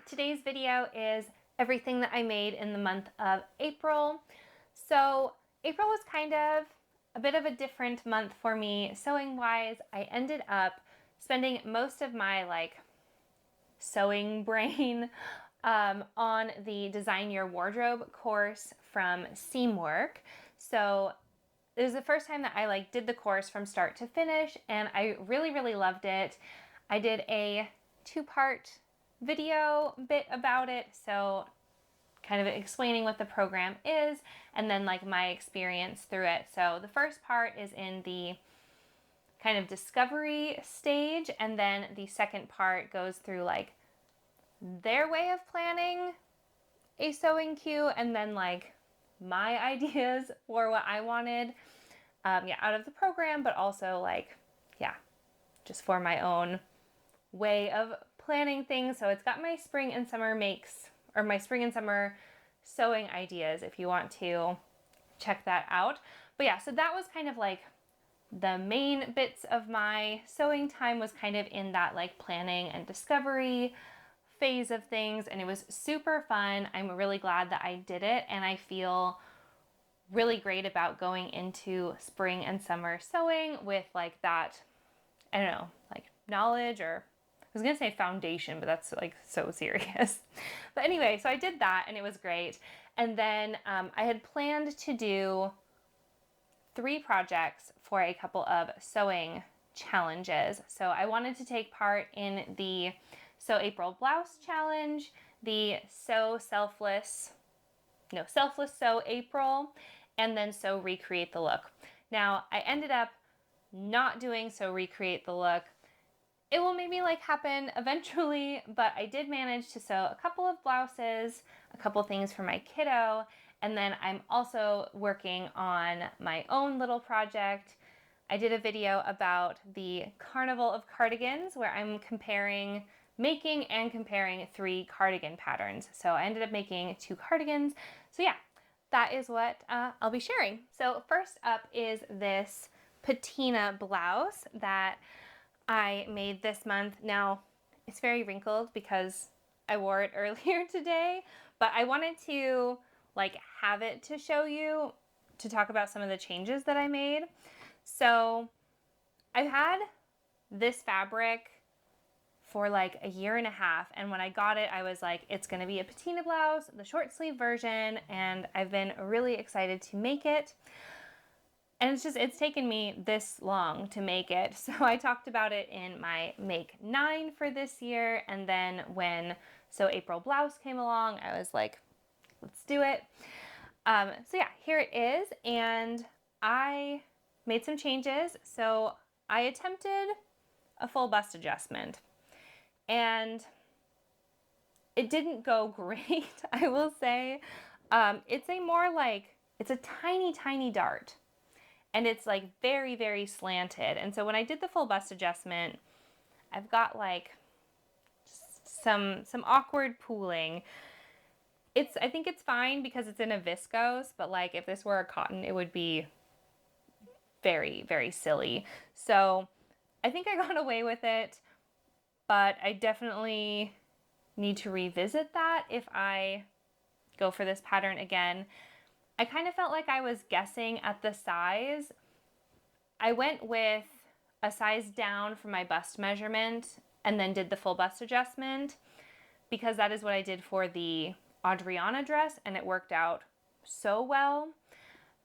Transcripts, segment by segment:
Today's video is everything that I made in the month of April. So April was kind of a bit of a different month for me sewing wise. I ended up spending most of my sewing brain on the Design Your Wardrobe course from Seamwork. So it was the first time that I did the course from start to finish, and I really loved it. I did a two-part video bit about it, so kind of explaining what the program is and then my experience through it. So the first part is in the kind of discovery stage, and then the second part goes through their way of planning a sewing queue, and then my ideas for what I wanted out of the program, but also just for my own way of planning things. So it's got my spring and summer my spring and summer sewing ideas if you want to check that out. But yeah, so that was kind of the main bits of my sewing time was kind of in that planning and discovery phase of things, and it was super fun. I'm really glad that I did it, and I feel really great about going into spring and summer sewing with that, I don't know, knowledge, or I was gonna say foundation, but that's so serious. But anyway, so I did that and it was great. And then I had planned to do 3 projects for a couple of sewing challenges. So I wanted to take part in the Sew April Blouse Challenge, the Selfless Sew April, and then Sew Recreate the Look. Now I ended up not doing Sew Recreate the Look. It will maybe happen eventually, but I did manage to sew a couple of blouses, a couple things for my kiddo, and then I'm also working on my own little project. I did a video about the Carnival of Cardigans where I'm making and comparing 3 cardigan patterns. So I ended up making 2 cardigans. So yeah, that is what I'll be sharing. So first up is this Patina blouse that I made this month. Now, it's very wrinkled because I wore it earlier today, but I wanted to have it to show you, to talk about some of the changes that I made. So I've had this fabric for a year and a half, and when I got it, I was it's gonna be a Patina blouse, the short sleeve version, and I've been really excited to make it. And it's taken me this long to make it. So I talked about it in my Make 9 for this year. And then when Sew April Blouse came along, I was like, let's do it. So yeah, here it is. And I made some changes. So I attempted a full bust adjustment. And it didn't go great, I will say. It's it's a tiny dart. And it's very slanted. And so when I did the full bust adjustment, I've got some awkward pooling. I think it's fine because it's in a viscose, but if this were a cotton, it would be very silly. So I think I got away with it, but I definitely need to revisit that if I go for this pattern again. I kind of felt like I was guessing at the size. I went with a size down from my bust measurement and then did the full bust adjustment because that is what I did for the Adriana dress, and it worked out so well.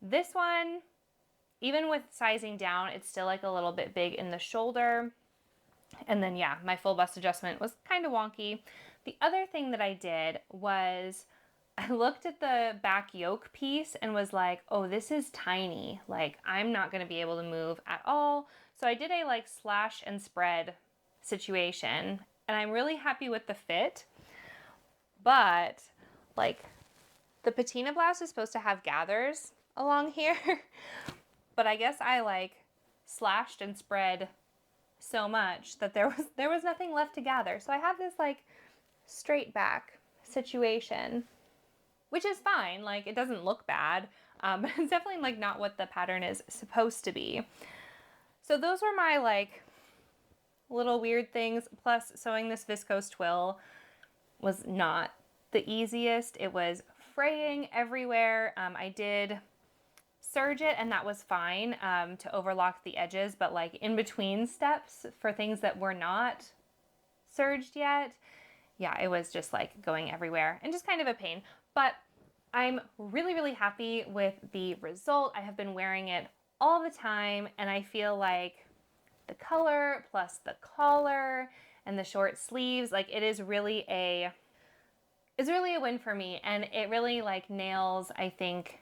This one, even with sizing down, it's still a little bit big in the shoulder. And then yeah, my full bust adjustment was kind of wonky. The other thing that I did was I looked at the back yoke piece and was like, oh, this is tiny. I'm not going to be able to move at all. So I did a slash and spread situation, and I'm really happy with the fit. But the Patina blouse is supposed to have gathers along here, but I guess I slashed and spread so much that there was nothing left to gather. So I have this straight back situation, which is fine. It doesn't look bad, but it's definitely not what the pattern is supposed to be. So those were my little weird things, plus sewing this viscose twill. was not the easiest. It was fraying everywhere. I did serge it and that was fine to overlock the edges, but like in between steps for things that were not serged yet, yeah, it was just like going everywhere and just kind of a pain. But I'm really, really happy with the result. I have been wearing it all the time and I feel like the color plus the collar and the short sleeves, like it is really a win for me, and it really like nails, I think,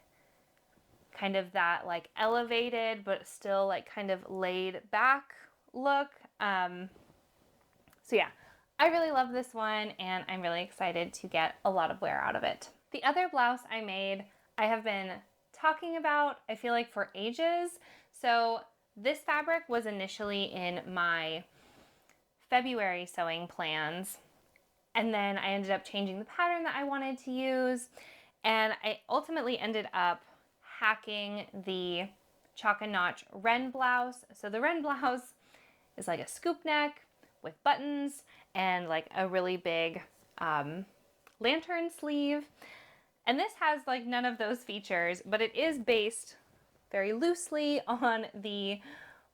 kind of that like elevated but still like kind of laid back look. So yeah, I really love this one and I'm really excited to get a lot of wear out of it. The other blouse I made, I have been talking about, I feel like, for ages. So this fabric was initially in my February sewing plans, and then I ended up changing the pattern that I wanted to use, and I ultimately ended up hacking the Chalk and Notch Wren blouse. So the Wren blouse is like a scoop neck with buttons and like a really big lantern sleeve. And this has like none of those features, but it is based very loosely on the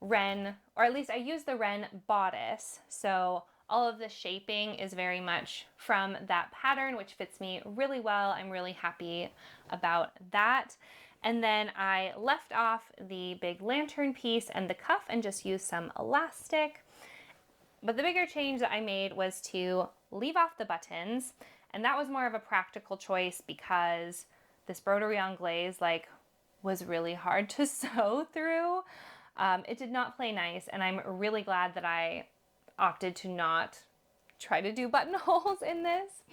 Wren, or at least I use the Wren bodice. So all of the shaping is very much from that pattern, which fits me really well. I'm really happy about that. And then I left off the big lantern piece and the cuff and just used some elastic. But the bigger change that I made was to leave off the buttons, and that was more of a practical choice because this broderie anglaise like was really hard to sew through. It did not play nice, and I'm really glad that I opted to not try to do buttonholes in this.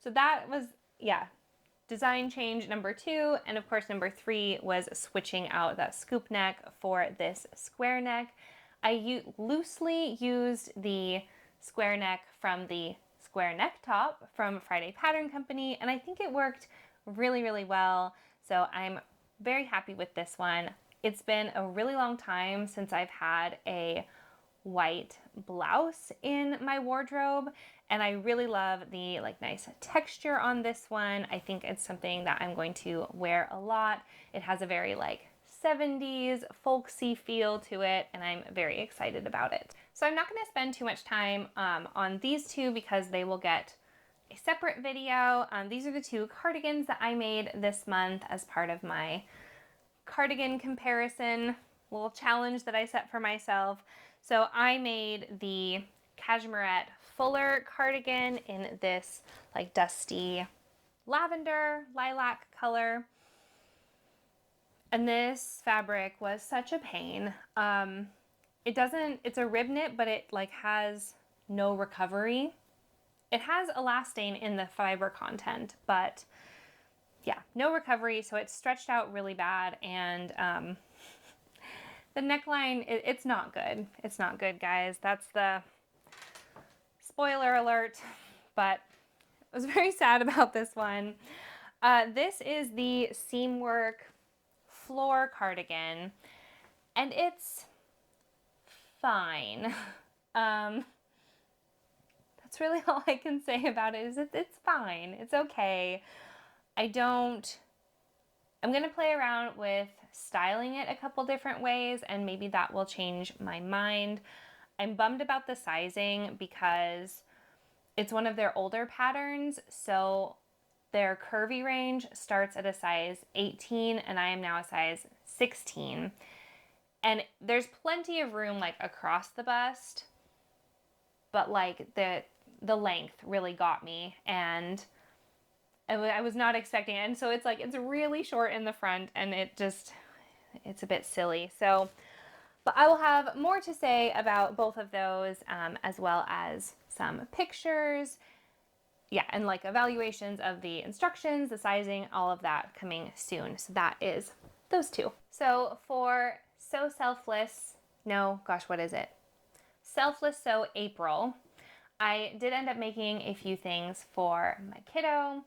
So that was, yeah, design change number 2. And of course, number 3 was switching out that scoop neck for this square neck. I loosely used the square neck from the square neck top from Friday Pattern Company, and I think it worked really, really well. So I'm very happy with this one. It's been a really long time since I've had a white blouse in my wardrobe, and I really love the like nice texture on this one. I think it's something that I'm going to wear a lot. It has a very like 70s folksy feel to it, and I'm very excited about it. So I'm not going to spend too much time on these two because they will get a separate video. These are the 2 cardigans that I made this month as part of my cardigan comparison little challenge that I set for myself. So I made the Cashmerette fuller cardigan in this like dusty lavender lilac color. And this fabric was such a pain. It's a rib knit, but it like has no recovery. It has elastane in the fiber content, but yeah, no recovery. So it's stretched out really bad. And the neckline, it's not good. It's not good, guys. That's the spoiler alert, but I was very sad about this one. This is the Seamwork Flor Cardigan, and it's fine. That's really all I can say about it, is it's fine. It's okay. I'm gonna play around with styling it a couple different ways, and maybe that will change my mind. I'm bummed about the sizing because it's one of their older patterns, so their curvy range starts at a size 18 and I am now a size 16. And there's plenty of room like across the bust, but like the length really got me, and I was not expecting it. And so it's like, it's really short in the front and it's a bit silly. So, but I will have more to say about both of those, as well as some pictures. Yeah, and like evaluations of the instructions, the sizing, all of that coming soon. So that is those 2. So for Selfless Sew April, I did end up making a few things for my kiddo,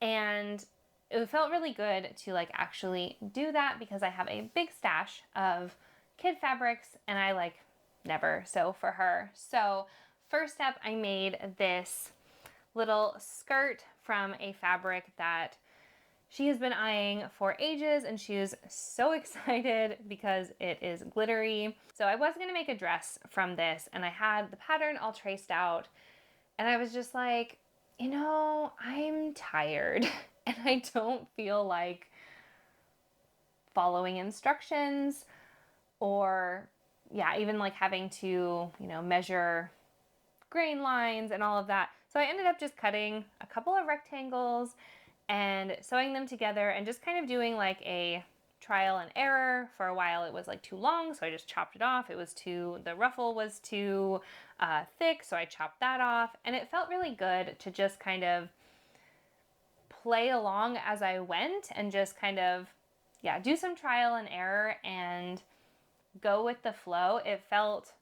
and it felt really good to like actually do that because I have a big stash of kid fabrics and I like never sew for her. So first up, I made this little skirt from a fabric that she has been eyeing for ages, and she is so excited because it is glittery. So I was gonna make a dress from this, and I had the pattern all traced out, and I was just like, I'm tired and I don't feel like following instructions or even like having to, measure grain lines and all of that. So I ended up just cutting a couple of rectangles and sewing them together and just kind of doing like a trial and error. For a while it was like too long, so I just chopped it off. The ruffle was too thick, so I chopped that off. And it felt really good to just kind of play along as I went and just kind of, do some trial and error and go with the flow. It felt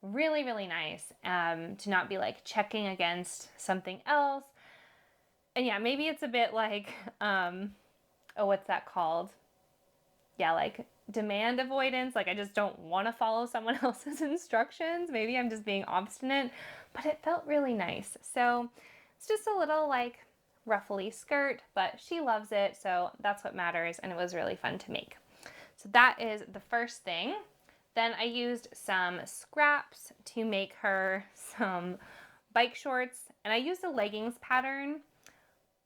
really, really nice to not be like checking against something else. And maybe it's a bit like, what's that called? Like demand avoidance. Like I just don't want to follow someone else's instructions. Maybe I'm just being obstinate, but it felt really nice. So it's just a little like ruffly skirt, but she loves it. So that's what matters. And it was really fun to make. So that is the first thing. Then I used some scraps to make her some bike shorts, and I used a leggings pattern,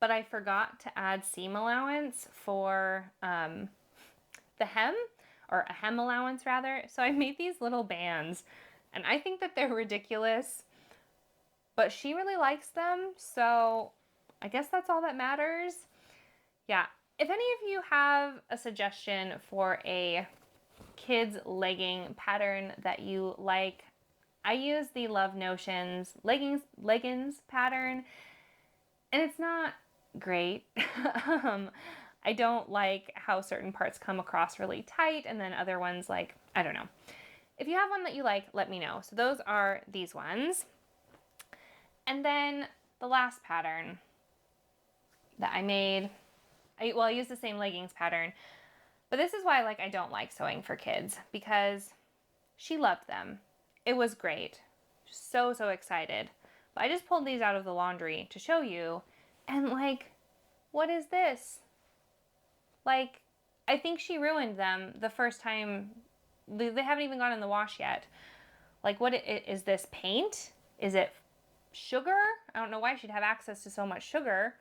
but I forgot to add seam allowance for the hem, or a hem allowance rather. So I made these little bands, and I think that they're ridiculous, but she really likes them, so I guess that's all that matters. If any of you have a suggestion for a kids legging pattern that you like, I use the Love Notions leggings pattern, and it's not great. I don't like how certain parts come across really tight and then other ones like, I don't know. If you have one that you like, let me know. So those are these ones. And then the last pattern that I made, I used the same leggings pattern, but this is why I don't like sewing for kids, because she loved them. It was great. So excited. But I just pulled these out of the laundry to show you, and what is this? I think she ruined them the first time. They haven't even gone in the wash yet. What is this, paint? Is it sugar? I don't know why she'd have access to so much sugar,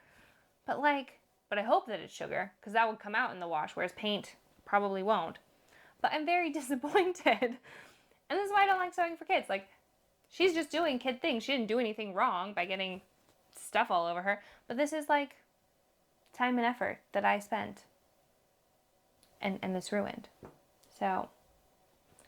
but I hope that it's sugar, because that would come out in the wash, whereas paint probably won't. But I'm very disappointed. And this is why I don't like sewing for kids. She's just doing kid things. She didn't do anything wrong by getting stuff all over her. But this is time and effort that I spent. And this ruined. So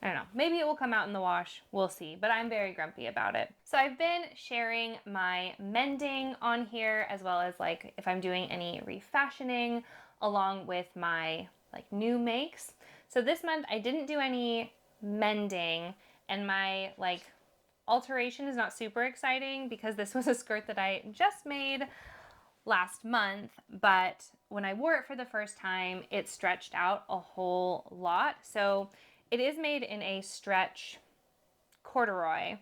I don't know. Maybe it will come out in the wash. We'll see. But I'm very grumpy about it. So I've been sharing my mending on here, as well as if I'm doing any refashioning, along with my new makes. So this month I didn't do any mending, and my alteration is not super exciting because this was a skirt that I just made last month, but when I wore it for the first time, it stretched out a whole lot. So it is made in a stretch corduroy,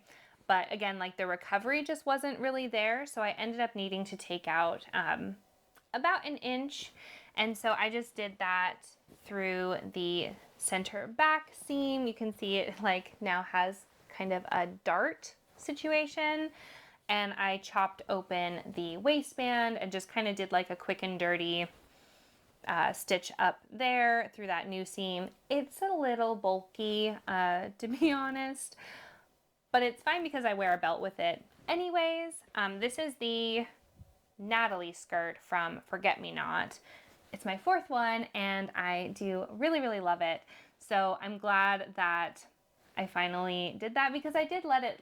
but again, the recovery just wasn't really there. So I ended up needing to take out about an inch. And so I just did that through the center back seam. You can see it now has kind of a dart situation. And I chopped open the waistband and just kind of did a quick and dirty stitch up there through that new seam. It's a little bulky, to be honest, but it's fine because I wear a belt with it anyways. This is the Natalie skirt from Forget Me Not. It's my fourth one, and I do really, really love it. So I'm glad that I finally did that, because I did let it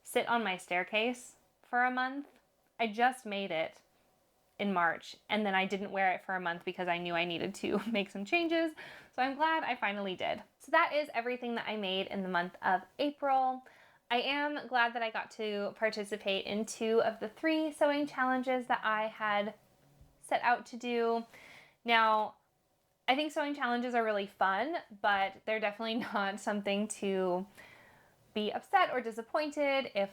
sit on my staircase for a month. I just made it in March, and then I didn't wear it for a month because I knew I needed to make some changes. So I'm glad I finally did. So that is everything that I made in the month of April. I am glad that I got to participate in 2 of the 3 sewing challenges that I had set out to do. Now, I think sewing challenges are really fun, but they're definitely not something to be upset or disappointed if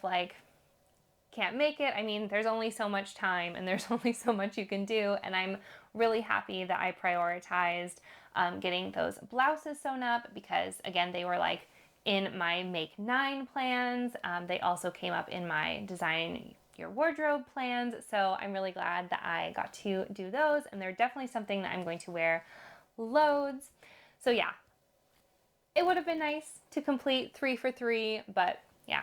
can't make it. I mean, there's only so much time and there's only so much you can do, and I'm really happy that I prioritized getting those blouses sewn up because, again, they were like in my Make 9 plans. They also came up in my Design Your Wardrobe plans, so I'm really glad that I got to do those, and they're definitely something that I'm going to wear loads. So yeah, it would have been nice to complete 3 for 3, but yeah,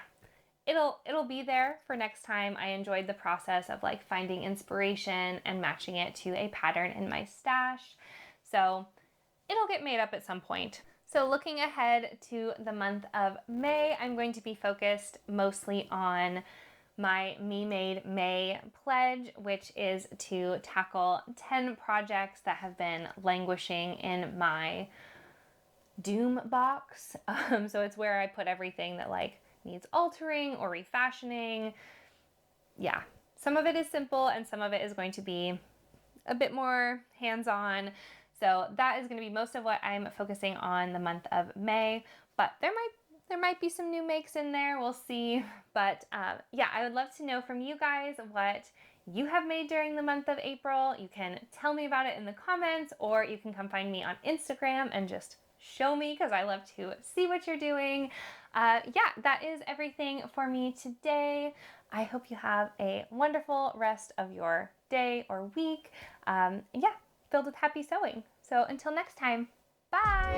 it'll be there for next time. I enjoyed the process of like finding inspiration and matching it to a pattern in my stash. So it'll get made up at some point. So looking ahead to the month of May, I'm going to be focused mostly on my Me Made May pledge, which is to tackle 10 projects that have been languishing in my doom box. So it's where I put everything that like needs altering or refashioning. Yeah, some of it is simple and some of it is going to be a bit more hands-on. So that is going to be most of what I'm focusing on the month of May, but there might be some new makes in there. We'll see. But yeah, I would love to know from you guys what you have made during the month of April. You can tell me about it in the comments, or you can come find me on Instagram and just show me, because I love to see what you're doing. Yeah, that is everything for me today. I hope you have a wonderful rest of your day or week. Yeah, filled with happy sewing. So until next time, bye!